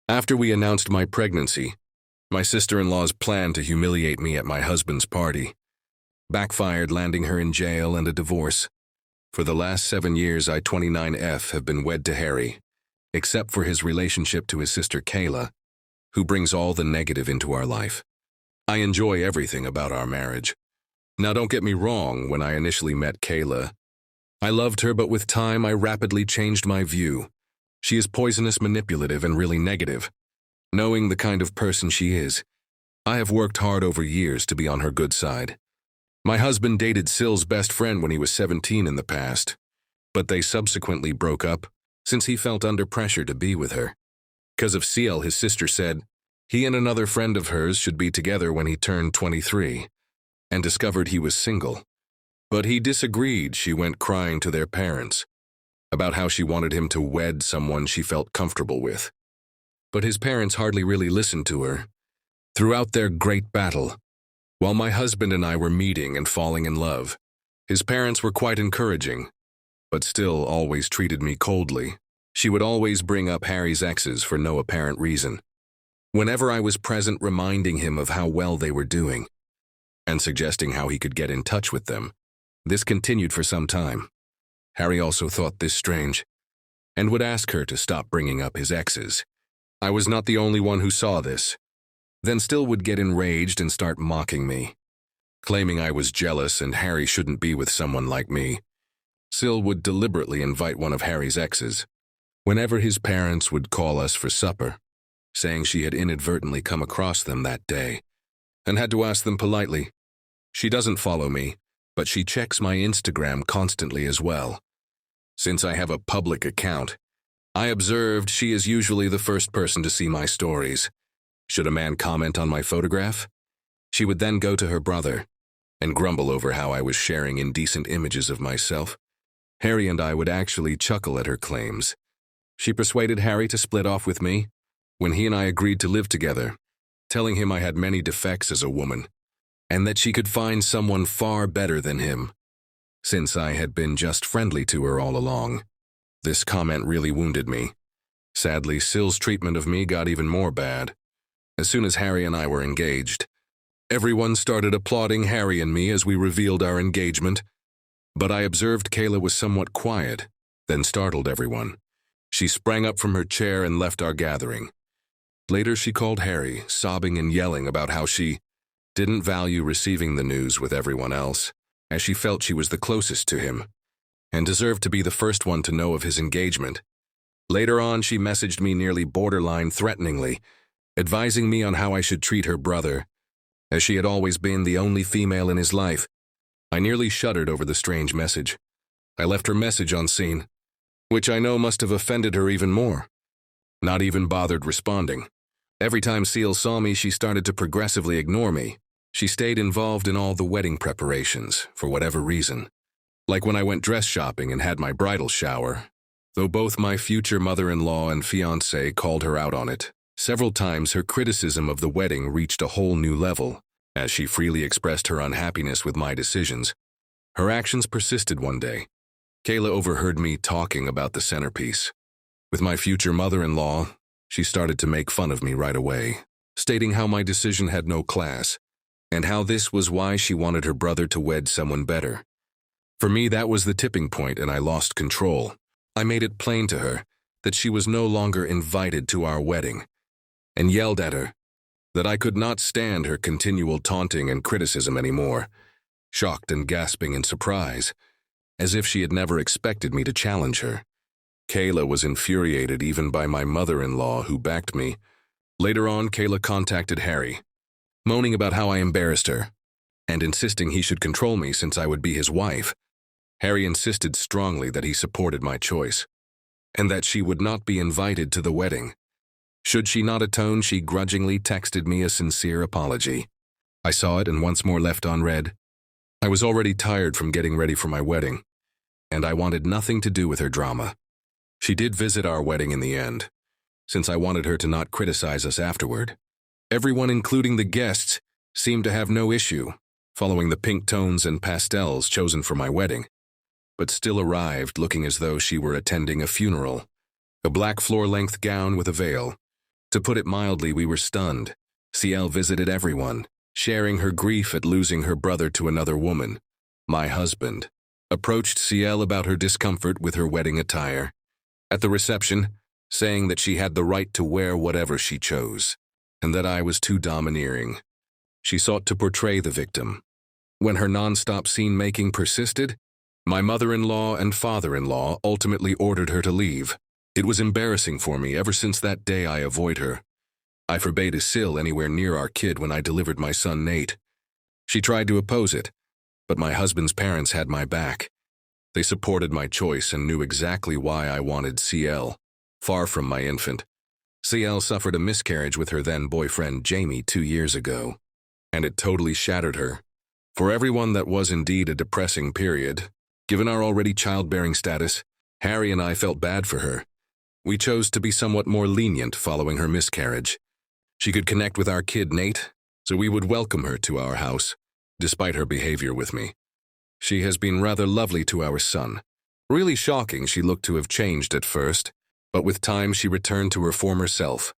After we announced my pregnancy, my sister-in-law's plan to humiliate me at my husband's party backfired, landing her in jail and a divorce. For the last 7 years, I 29F have been wed to Harry, except for his relationship to his sister Kayla, who brings all the negative into our life. I enjoy everything about our marriage. Now don't get me wrong, when I initially met Kayla, I loved her, but with time I rapidly changed my view. She is poisonous, manipulative, and really negative. Knowing the kind of person she is, I have worked hard over years to be on her good side. My husband dated SIL's best friend when he was 17 in the past, but they subsequently broke up since he felt under pressure to be with her. Because of SIL, his sister said he and another friend of hers should be together when he turned 23, and discovered he was single. But he disagreed. She went crying to their parents about how she wanted him to wed someone she felt comfortable with. But his parents hardly really listened to her. Throughout their great battle, while my husband and I were meeting and falling in love, his parents were quite encouraging, but still always treated me coldly. She would always bring up Harry's exes for no apparent reason. Whenever I was present, reminding him of how well they were doing, and suggesting how he could get in touch with them. This continued for some time. Harry also thought this strange, and would ask her to stop bringing up his exes. I was not the only one who saw this, then still would get enraged and start mocking me, claiming I was jealous and Harry shouldn't be with someone like me. SIL would deliberately invite one of Harry's exes whenever his parents would call us for supper, saying she had inadvertently come across them that day and had to ask them politely. She doesn't follow me, but she checks my Instagram constantly as well. Since I have a public account, I observed she is usually the first person to see my stories. Should a man comment on my photograph, she would then go to her brother and grumble over how I was sharing indecent images of myself. Harry and I would actually chuckle at her claims. She persuaded Harry to split off with me when he and I agreed to live together, telling him I had many defects as a woman and that she could find someone far better than him, since I had been just friendly to her all along. This comment really wounded me. Sadly, SIL's treatment of me got even more bad. As soon as Harry and I were engaged, everyone started applauding Harry and me as we revealed our engagement, but I observed Kayla was somewhat quiet, then startled everyone. She sprang up from her chair and left our gathering. Later she called Harry, sobbing and yelling about how she didn't value receiving the news with everyone else, as she felt she was the closest to him, and deserved to be the first one to know of his engagement. Later on, she messaged me nearly borderline threateningly, advising me on how I should treat her brother, as she had always been the only female in his life. I nearly shuddered over the strange message. I left her message on scene, which I know must have offended her even more. Not even bothered responding. Every time SIL saw me, she started to progressively ignore me. She stayed involved in all the wedding preparations, for whatever reason. Like when I went dress shopping and had my bridal shower, though both my future mother-in-law and fiancé called her out on it. Several times her criticism of the wedding reached a whole new level, as she freely expressed her unhappiness with my decisions. Her actions persisted one day. Kayla overheard me talking about the centerpiece. With my future mother-in-law, she started to make fun of me right away, stating how my decision had no class, and how this was why she wanted her brother to wed someone better. For me, that was the tipping point, and I lost control. I made it plain to her that she was no longer invited to our wedding, and yelled at her that I could not stand her continual taunting and criticism anymore, shocked and gasping in surprise, as if she had never expected me to challenge her. Kayla was infuriated even by my mother-in-law, who backed me. Later on, Kayla contacted Harry, moaning about how I embarrassed her, and insisting he should control me since I would be his wife. Harry insisted strongly that he supported my choice, and that she would not be invited to the wedding. Should she not atone, she grudgingly texted me a sincere apology. I saw it and once more left unread. I was already tired from getting ready for my wedding, and I wanted nothing to do with her drama. She did visit our wedding in the end, since I wanted her to not criticize us afterward. Everyone, including the guests, seemed to have no issue following the pink tones and pastels chosen for my wedding, but still arrived looking as though she were attending a funeral. A black floor-length gown with a veil, To put it mildly, we were stunned. CL visited everyone, sharing her grief at losing her brother to another woman. My husband approached CL about her discomfort with her wedding attire. At the reception, saying that she had the right to wear whatever she chose, and that I was too domineering. She sought to portray the victim. When her non-stop scene-making persisted, my mother-in-law and father-in-law ultimately ordered her to leave. It was embarrassing for me. Ever since that day, I avoid her. I forbade a SIL anywhere near our kid when I delivered my son Nate. She tried to oppose it, but my husband's parents had my back. They supported my choice and knew exactly why I wanted CL, far from my infant. CL suffered a miscarriage with her then-boyfriend Jamie 2 years ago, and it totally shattered her. For everyone, that was indeed a depressing period. Given our already childbearing status, Harry and I felt bad for her. We chose to be somewhat more lenient following her miscarriage. She could connect with our kid Nate, so we would welcome her to our house, despite her behavior with me. She has been rather lovely to our son. Really shocking, she looked to have changed at first, but with time she returned to her former self.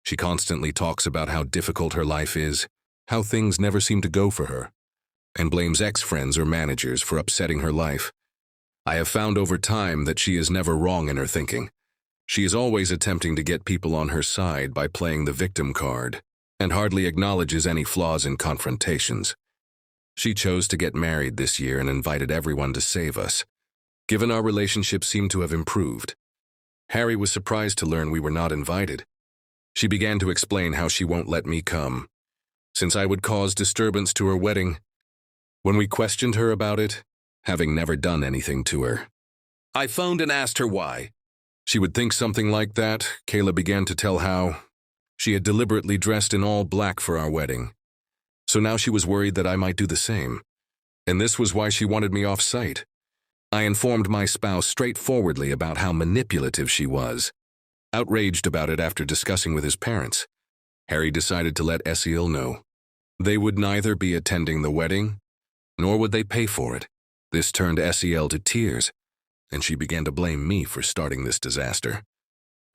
She constantly talks about how difficult her life is, how things never seem to go for her, and blames ex-friends or managers for upsetting her life. I have found over time that she is never wrong in her thinking. She is always attempting to get people on her side by playing the victim card, and hardly acknowledges any flaws in confrontations. She chose to get married this year and invited everyone to save us. Given our relationship seemed to have improved, Harry was surprised to learn we were not invited. She began to explain how she won't let me come, since I would cause disturbance to her wedding. When we questioned her about it, having never done anything to her, I phoned and asked her why. She would think something like that. Kayla began to tell how she had deliberately dressed in all black for our wedding. So now she was worried that I might do the same, and this was why she wanted me off-site. I informed my spouse straightforwardly about how manipulative she was. Outraged about it after discussing with his parents, Harry decided to let SIL know. They would neither be attending the wedding, nor would they pay for it. This turned SIL to tears, and she began to blame me for starting this disaster.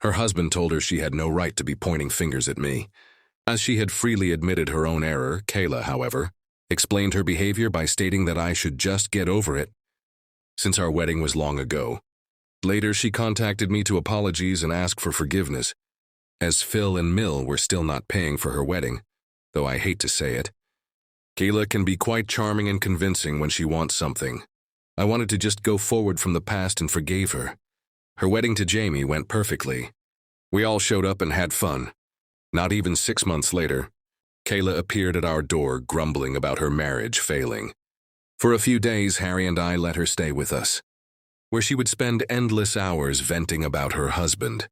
Her husband told her she had no right to be pointing fingers at me. As she had freely admitted her own error, Kayla, however, explained her behavior by stating that I should just get over it, since our wedding was long ago. Later, she contacted me to apologize and ask for forgiveness, as Phil and Mill were still not paying for her wedding, though I hate to say it. Kayla can be quite charming and convincing when she wants something. I wanted to just go forward from the past and forgave her. Her wedding to Jamie went perfectly. We all showed up and had fun. Not even 6 months later, Kayla appeared at our door grumbling about her marriage failing. For a few days, Harry and I let her stay with us, where she would spend endless hours venting about her husband.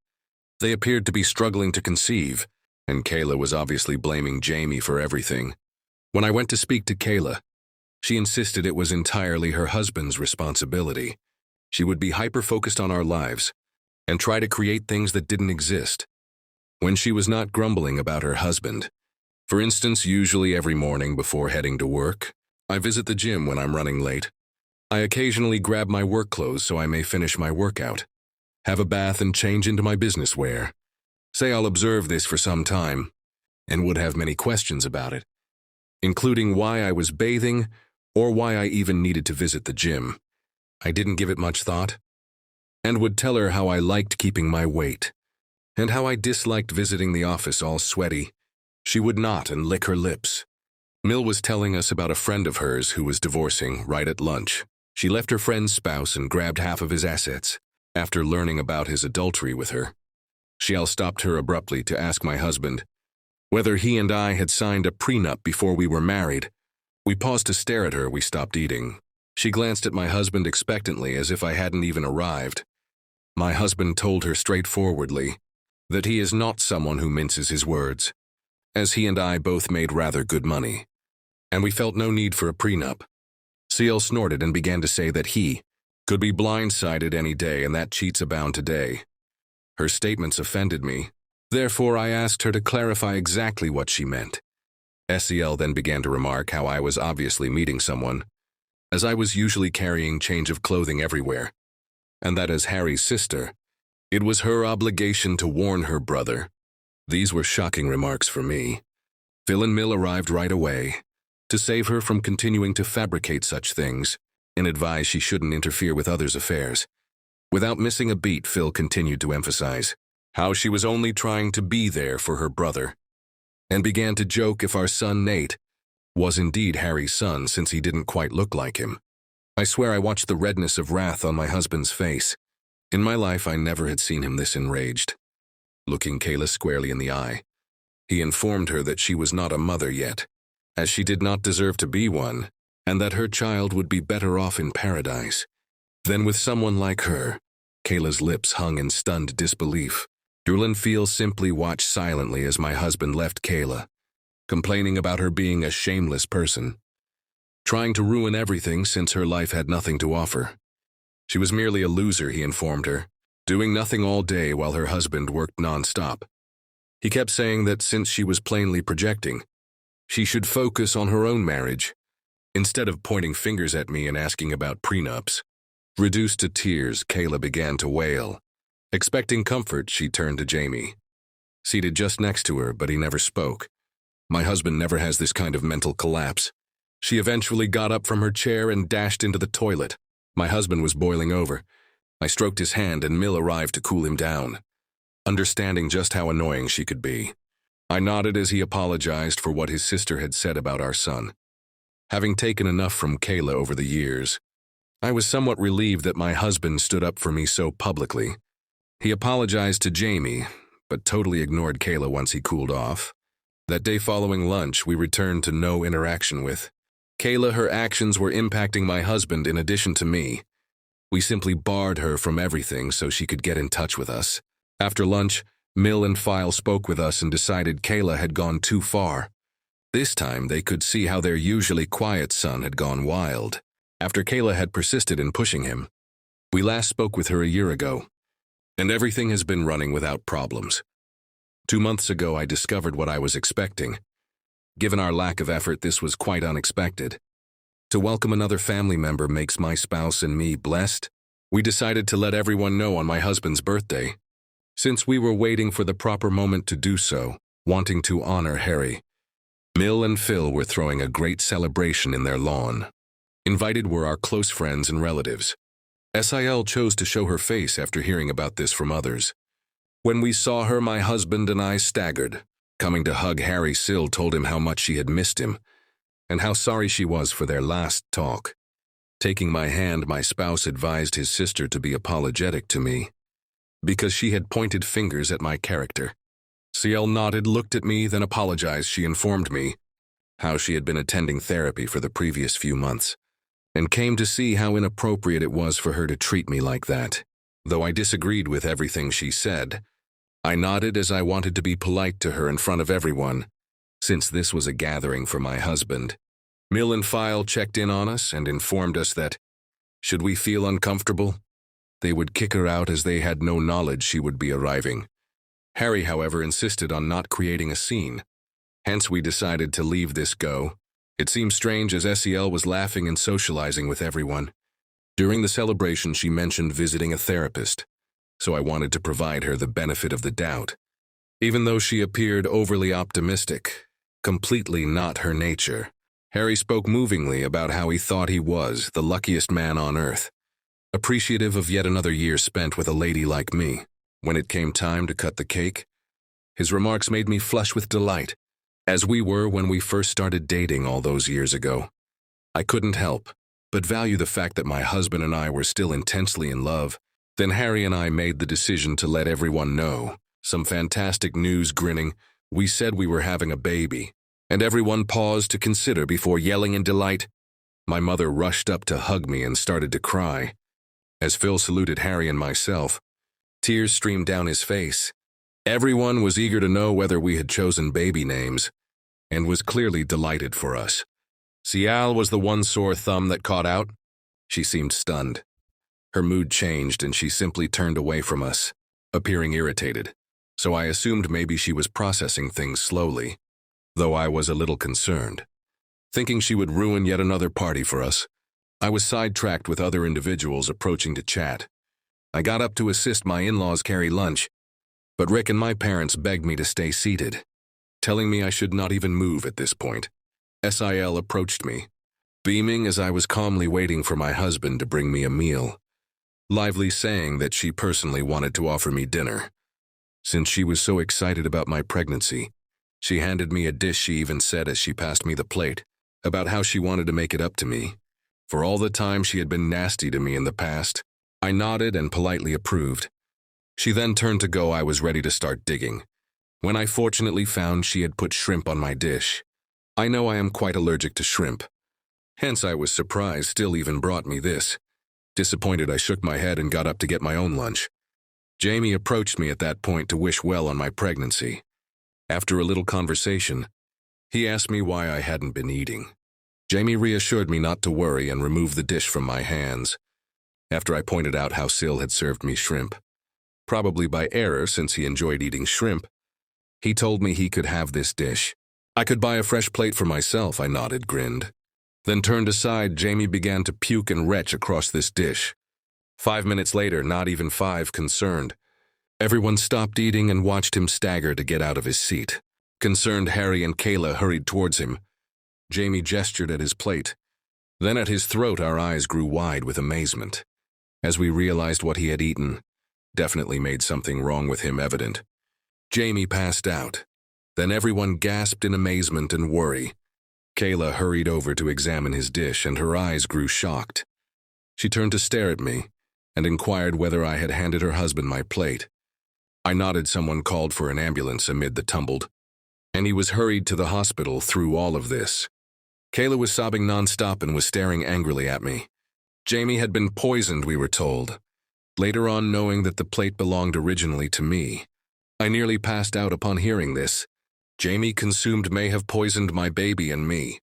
They appeared to be struggling to conceive, and Kayla was obviously blaming Jamie for everything. When I went to speak to Kayla, she insisted it was entirely her husband's responsibility. She would be hyper-focused on our lives and try to create things that didn't exist. When she was not grumbling about her husband, for instance, usually every morning before heading to work, I visit the gym when I'm running late. I occasionally grab my work clothes so I may finish my workout, have a bath and change into my business wear. Say I'll observe this for some time, and would have many questions about it, including why I was bathing or why I even needed to visit the gym. I didn't give it much thought, and would tell her how I liked keeping my weight, and how I disliked visiting the office all sweaty. She would nod and lick her lips. Mill was telling us about a friend of hers who was divorcing right at lunch. She left her friend's spouse and grabbed half of his assets after learning about his adultery with her. Shiel stopped her abruptly to ask my husband whether he and I had signed a prenup before we were married. We paused to stare at her. We stopped eating. She glanced at my husband expectantly as if I hadn't even arrived. My husband told her straightforwardly that he is not someone who minces his words, as he and I both made rather good money, and we felt no need for a prenup. Seal snorted and began to say that he could be blindsided any day and that cheats abound today. Her statements offended me. Therefore, I asked her to clarify exactly what she meant. SEL then began to remark how I was obviously meeting someone, as I was usually carrying change of clothing everywhere, and that as Harry's sister, it was her obligation to warn her brother These were shocking remarks for me. Phil and Mill arrived right away to save her from continuing to fabricate such things and advise she shouldn't interfere with others' affairs. Without missing a beat, Phil continued to emphasize how she was only trying to be there for her brother, and began to joke if our son Nate was indeed Harry's son since he didn't quite look like him. I swear I watched the redness of wrath on my husband's face. In my life, I never had seen him this enraged. Looking Kayla squarely in the eye, he informed her that she was not a mother yet, as she did not deserve to be one, and that her child would be better off in paradise than with someone like her. Kayla's lips hung in stunned disbelief. Drew and Phil simply watched silently as my husband left Kayla, complaining about her being a shameless person, trying to ruin everything since her life had nothing to offer. She was merely a loser, he informed her, doing nothing all day while her husband worked non-stop. He kept saying that since she was plainly projecting, she should focus on her own marriage, instead of pointing fingers at me and asking about prenups. Reduced to tears, Kayla began to wail. Expecting comfort, she turned to Jamie, seated just next to her, but he never spoke. My husband never has this kind of mental collapse. She eventually got up from her chair and dashed into the toilet. My husband was boiling over. I stroked his hand and Mill arrived to cool him down, understanding just how annoying she could be. I nodded as he apologized for what his sister had said about our son. Having taken enough from Kayla over the years, I was somewhat relieved that my husband stood up for me so publicly. He apologized to Jamie, but totally ignored Kayla once he cooled off. That day following lunch, we returned to no interaction with Kayla. Her actions were impacting my husband in addition to me. We simply barred her from everything so she could get in touch with us. After lunch, Mill and Phil spoke with us and decided Kayla had gone too far. This time, they could see how their usually quiet son had gone wild, after Kayla had persisted in pushing him. We last spoke with her a year ago, and everything has been running without problems. 2 months ago, I discovered what I was expecting. Given our lack of effort, this was quite unexpected. To welcome another family member makes my spouse and me blessed. We decided to let everyone know on my husband's birthday, since we were waiting for the proper moment to do so, wanting to honor Harry. Mill and Phil were throwing a great celebration in their lawn. Invited were our close friends and relatives. SIL chose to show her face after hearing about this from others. When we saw her, my husband and I staggered. Coming to hug Harry, SIL told him how much she had missed him, and how sorry she was for their last talk. Taking my hand, my spouse advised his sister to be apologetic to me, because she had pointed fingers at my character. CL nodded, looked at me, then apologized. She informed me how she had been attending therapy for the previous few months, and came to see how inappropriate it was for her to treat me like that. Though I disagreed with everything she said, I nodded as I wanted to be polite to her in front of everyone, since this was a gathering for my husband. Mill and Phil checked in on us and informed us that, should we feel uncomfortable, they would kick her out as they had no knowledge she would be arriving. Harry, however, insisted on not creating a scene. Hence, we decided to leave this go. It seemed strange as SEL was laughing and socializing with everyone. During the celebration, she mentioned visiting a therapist, so I wanted to provide her the benefit of the doubt. Even though she appeared overly optimistic, completely not her nature, Harry spoke movingly about how he thought he was the luckiest man on earth, appreciative of yet another year spent with a lady like me. When it came time to cut the cake, his remarks made me flush with delight, as we were when we first started dating all those years ago. I couldn't help but value the fact that my husband and I were still intensely in love. Then Harry and I made the decision to let everyone know. Some fantastic news. Grinning, we said we were having a baby, and everyone paused to consider before yelling in delight. My mother rushed up to hug me and started to cry. As Phil saluted Harry and myself, tears streamed down his face. Everyone was eager to know whether we had chosen baby names, and was clearly delighted for us. Cial was the one sore thumb that caught out. She seemed stunned. Her mood changed and she simply turned away from us, appearing irritated, so I assumed maybe she was processing things slowly, though I was a little concerned. Thinking she would ruin yet another party for us, I was sidetracked with other individuals approaching to chat. I got up to assist my in-laws carry lunch. But Rick and my parents begged me to stay seated, telling me I should not even move at this point. SIL approached me, beaming as I was calmly waiting for my husband to bring me a meal, lively saying that she personally wanted to offer me dinner. Since she was so excited about my pregnancy, she handed me a dish. She even said as she passed me the plate about how she wanted to make it up to me for all the time she had been nasty to me in the past. I nodded and politely approved. She then turned to go. I was ready to start digging, when I fortunately found she had put shrimp on my dish. I know I am quite allergic to shrimp, hence I was surprised still even brought me this. Disappointed, I shook my head and got up to get my own lunch. Jamie approached me at that point to wish well on my pregnancy. After a little conversation, he asked me why I hadn't been eating. Jamie reassured me not to worry and removed the dish from my hands, after I pointed out how SIL had served me shrimp. Probably by error, since he enjoyed eating shrimp, he told me he could have this dish. I could buy a fresh plate for myself. I nodded, grinned, then turned aside. Jamie began to puke and retch across this dish. 5 minutes later, not even 5, concerned, everyone stopped eating and watched him stagger to get out of his seat. Concerned, Harry and Kayla hurried towards him. Jamie gestured at his plate. Then at his throat, our eyes grew wide with amazement, as we realized what he had eaten definitely made something wrong with him evident. Jamie passed out. Then everyone gasped in amazement and worry. Kayla hurried over to examine his dish, and her eyes grew shocked. She turned to stare at me and inquired whether I had handed her husband my plate. I nodded. Someone called for an ambulance amid the tumbled, and he was hurried to the hospital. Through all of this, Kayla was sobbing nonstop and was staring angrily at me. Jamie had been poisoned, we were told. Later on, knowing that the plate belonged originally to me, I nearly passed out upon hearing this. Jamie consumed may have poisoned my baby and me.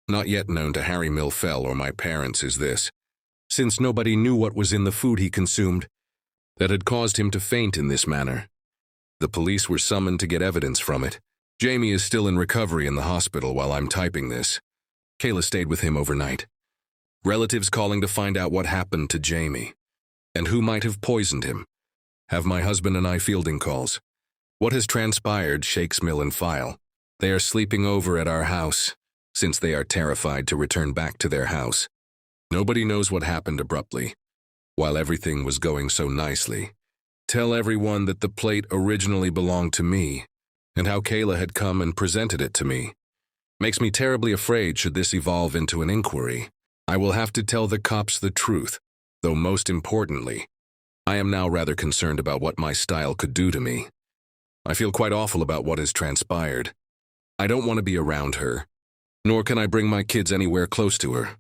Not yet known to Harry Milfell or my parents is this, since nobody knew what was in the food he consumed that had caused him to faint in this manner. The police were summoned to get evidence from it. Jamie is still in recovery in the hospital while I'm typing this. Kayla stayed with him overnight. Relatives calling to find out what happened to Jamie and who might have poisoned him. Have my husband and I fielding calls. What has transpired shakes Mill and File. They are sleeping over at our house, since they are terrified to return back to their house. Nobody knows what happened abruptly, while everything was going so nicely. Tell everyone that the plate originally belonged to me, and how Kayla had come and presented it to me. Makes me terribly afraid should this evolve into an inquiry. I will have to tell the cops the truth, though most importantly, I am now rather concerned about what my style could do to me. I feel quite awful about what has transpired. I don't want to be around her, nor can I bring my kids anywhere close to her,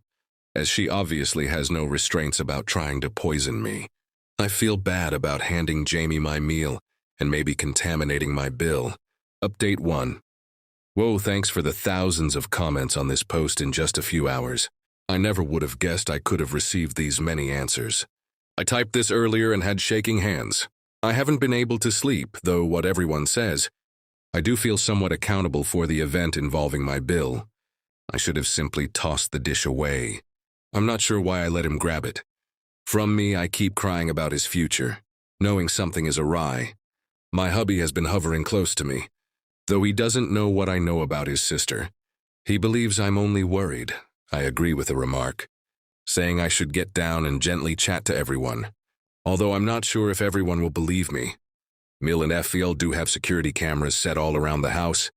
as she obviously has no restraints about trying to poison me. I feel bad about handing Jamie my meal and maybe contaminating my bill. Update 1. Whoa, thanks for the thousands of comments on this post in just a few hours. I never would have guessed I could have received these many answers. I typed this earlier and had shaking hands. I haven't been able to sleep, though what everyone says. I do feel somewhat accountable for the event involving my bill. I should have simply tossed the dish away. I'm not sure why I let him grab it. From me, I keep crying about his future, knowing something is awry. My hubby has been hovering close to me, though he doesn't know what I know about his sister. He believes I'm only worried. I agree with the remark, saying I should get down and gently chat to everyone, although I'm not sure if everyone will believe me. Mill and FL do have security cameras set all around the house,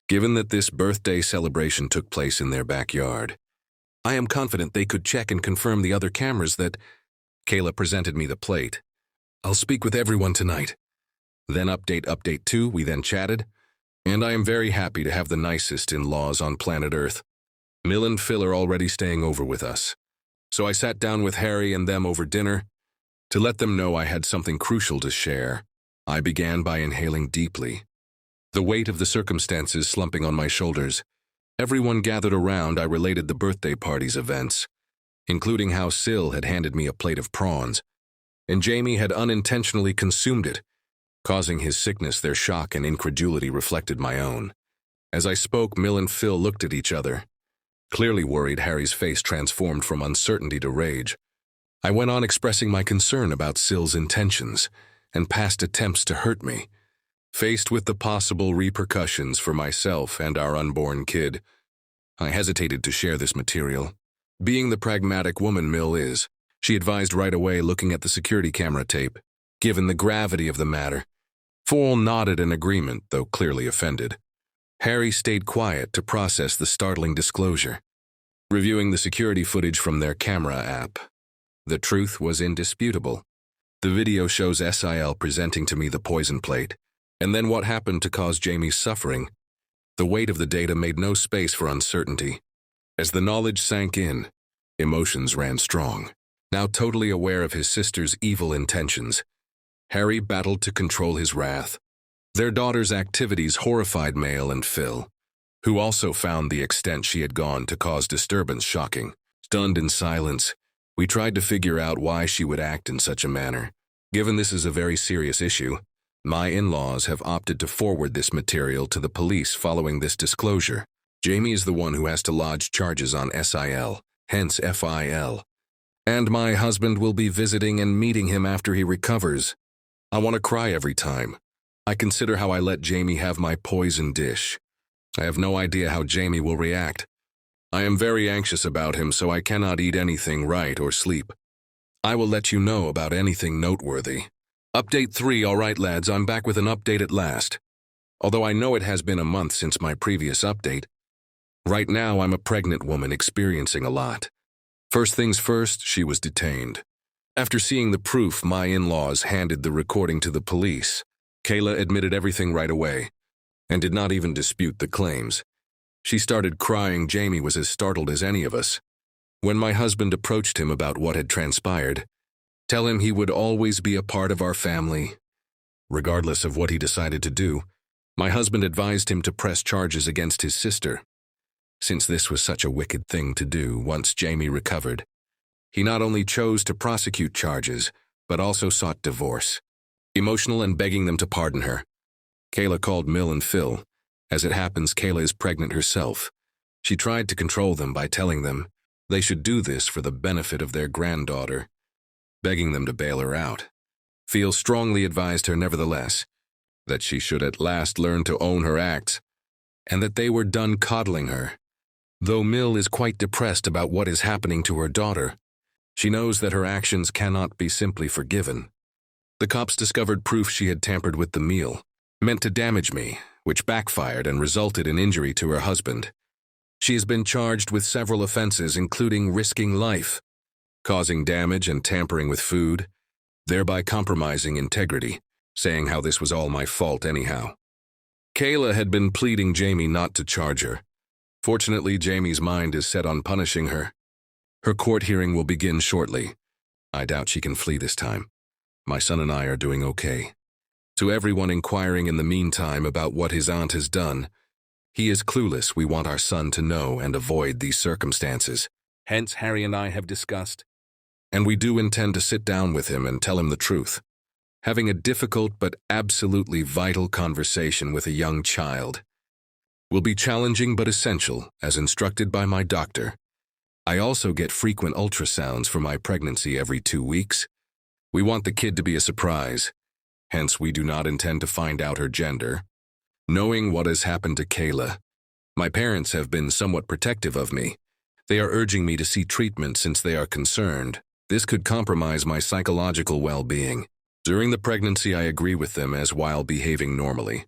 given that this birthday celebration took place in their backyard. I am confident they could check and confirm the other cameras that Kayla presented me the plate. I'll speak with everyone tonight. Then update 2, we then chatted, and I am very happy to have the nicest in-laws on planet Earth. Mill and Phil are already staying over with us, so I sat down with Harry and them over dinner to let them know I had something crucial to share. I began by inhaling deeply, the weight of the circumstances slumping on my shoulders. Everyone gathered around. I related the birthday party's events, including how SIL had handed me a plate of prawns, and Jamie had unintentionally consumed it, causing his sickness. Their shock and incredulity reflected my own. As I spoke, Mill and Phil looked at each other. Clearly worried, Harry's face transformed from uncertainty to rage. I went on expressing my concern about SIL's intentions and past attempts to hurt me. Faced with the possible repercussions for myself and our unborn kid, I hesitated to share this material. Being the pragmatic woman Mill is, she advised right away, looking at the security camera tape. Given the gravity of the matter, Foyle nodded in agreement, though clearly offended. Harry stayed quiet to process the startling disclosure. Reviewing the security footage from their camera app, the truth was indisputable. The video shows SIL presenting to me the poison plate, and then what happened to cause Jamie's suffering. The weight of the data made no space for uncertainty. As the knowledge sank in, emotions ran strong. Now totally aware of his sister's evil intentions, Harry battled to control his wrath. Their daughter's activities horrified Mail and Phil, who also found the extent she had gone to cause disturbance shocking. Stunned in silence, we tried to figure out why she would act in such a manner. Given this is a very serious issue, my in-laws have opted to forward this material to the police following this disclosure. Jamie is the one who has to lodge charges on SIL, hence FIL. And my husband will be visiting and meeting him after he recovers. I want to cry every time. I consider how I let Jamie have my poison dish. I have no idea how Jamie will react. I am very anxious about him, so I cannot eat anything right or sleep. I will let you know about anything noteworthy. Update 3, all right lads, I'm back with an update at last. Although I know it has been a month since my previous update. Right now I'm a pregnant woman experiencing a lot. First things first, she was detained. After seeing the proof, my in-laws handed the recording to the police. Kayla admitted everything right away, and did not even dispute the claims. She started crying. Jamie was as startled as any of us. When my husband approached him about what had transpired, tell him he would always be a part of our family. Regardless of what he decided to do, my husband advised him to press charges against his sister. Since this was such a wicked thing to do once Jamie recovered, he not only chose to prosecute charges, but also sought divorce, emotional and begging them to pardon her. Kayla called Mill and Phil. As it happens, Kayla is pregnant herself. She tried to control them by telling them they should do this for the benefit of their granddaughter, begging them to bail her out. Phil strongly advised her, nevertheless, that she should at last learn to own her acts, and that they were done coddling her. Though Mill is quite depressed about what is happening to her daughter, she knows that her actions cannot be simply forgiven. The cops discovered proof she had tampered with the meal, meant to damage me, which backfired and resulted in injury to her husband. She has been charged with several offenses, including risking life, causing damage and tampering with food, thereby compromising integrity, saying how this was all my fault anyhow. Kayla had been pleading Jamie not to charge her. Fortunately, Jamie's mind is set on punishing her. Her court hearing will begin shortly. I doubt she can flee this time. My son and I are doing okay. To everyone inquiring in the meantime about what his aunt has done, he is clueless. We want our son to know and avoid these circumstances. Hence, Harry and I have discussed, and we do intend to sit down with him and tell him the truth. Having a difficult but absolutely vital conversation with a young child will be challenging but essential, as instructed by my doctor. I also get frequent ultrasounds for my pregnancy every 2 weeks. We want the kid to be a surprise. Hence, we do not intend to find out her gender. Knowing what has happened to Kayla, my parents have been somewhat protective of me. They are urging me to seek treatment since they are concerned this could compromise my psychological well-being. During the pregnancy, I agree with them as while behaving normally.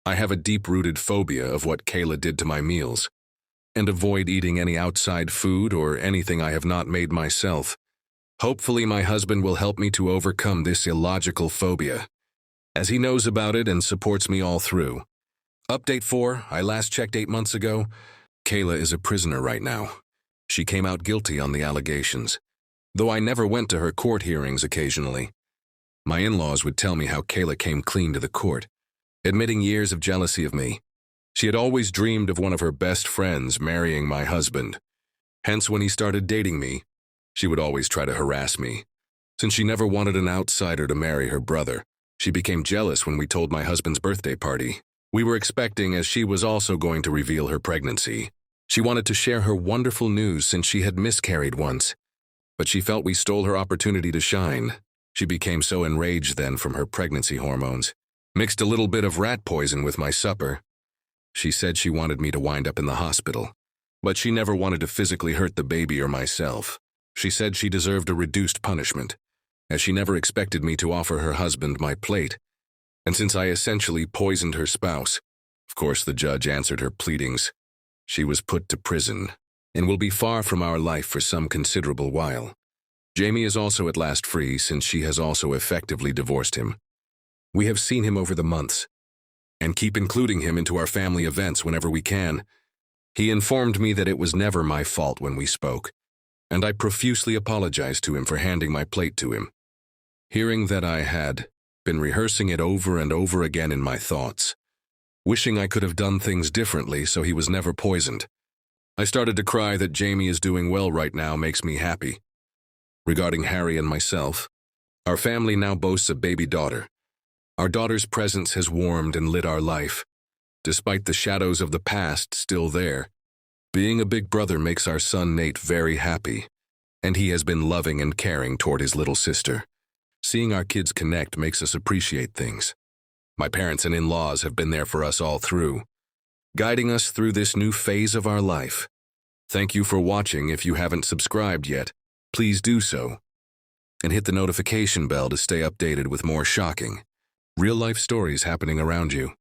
I have a deep-rooted phobia of what Kayla did to my meals, and avoid eating any outside food or anything I have not made myself. Hopefully, my husband will help me to overcome this illogical phobia, as he knows about it and supports me all through. Update 4, I last checked 8 months ago. Kayla is a prisoner right now. She came out guilty on the allegations, though I never went to her court hearings occasionally. My in-laws would tell me how Kayla came clean to the court, admitting years of jealousy of me. She had always dreamed of one of her best friends marrying my husband. Hence, when he started dating me, she would always try to harass me. Since she never wanted an outsider to marry her brother, she became jealous when we told my husband's birthday party. We were expecting, as she was also going to reveal her pregnancy. She wanted to share her wonderful news since she had miscarried once, but she felt we stole her opportunity to shine. She became so enraged then from her pregnancy hormones. Mixed a little bit of rat poison with my supper. She said she wanted me to wind up in the hospital, but she never wanted to physically hurt the baby or myself. She said she deserved a reduced punishment, as she never expected me to offer her husband my plate, and since I essentially poisoned her spouse. Of course, the judge answered her pleadings. She was put to prison, and will be far from our life for some considerable while. Jamie is also at last free, since she has also effectively divorced him. We have seen him over the months, and keep including him into our family events whenever we can. He informed me that it was never my fault when we spoke, and I profusely apologized to him for handing my plate to him. Hearing that I had been rehearsing it over and over again in my thoughts, wishing I could have done things differently so he was never poisoned. I started to cry. That Jamie is doing well right now makes me happy. Regarding Harry and myself, our family now boasts a baby daughter. Our daughter's presence has warmed and lit our life, despite the shadows of the past still there. Being a big brother makes our son Nate very happy, and he has been loving and caring toward his little sister. Seeing our kids connect makes us appreciate things. My parents and in-laws have been there for us all through, guiding us through this new phase of our life. Thank you for watching. If you haven't subscribed yet, please do so, and hit the notification bell to stay updated with more shocking, real-life stories happening around you.